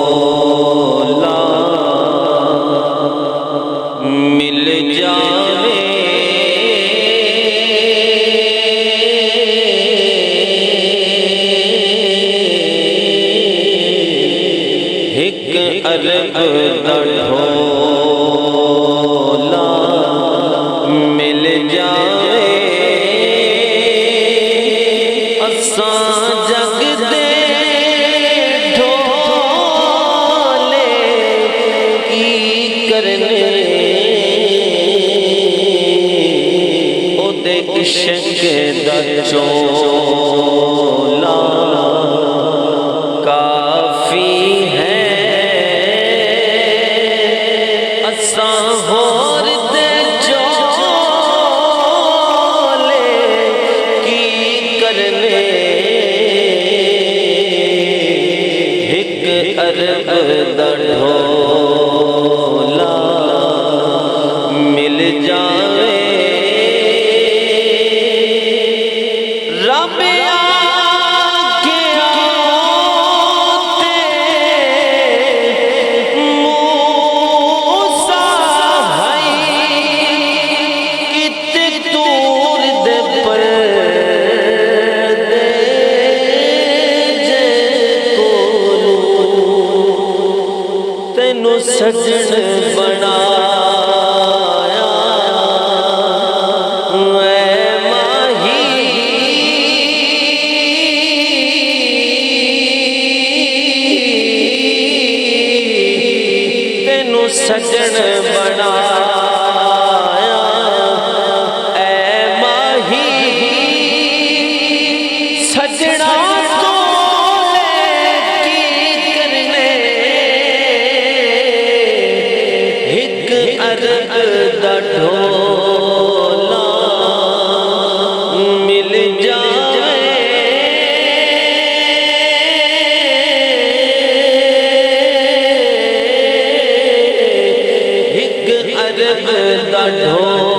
ढोला मिल जावे एक अरब दा ढोला मिल जावे असां जग दे ढोले की करने ओदे इश्क दा चोला काफी है असां होर दे चोले की करने एक अरब दा ढोला मिल जावे रब आके आते मूसा है किते दूर दे पर्दे जे कोलू तेनू सजन बनाया ऐ माही तेनू सजन बनाया ऐ माही सजना अरब दा ढोला मिल जाए एक अरब दा ढोला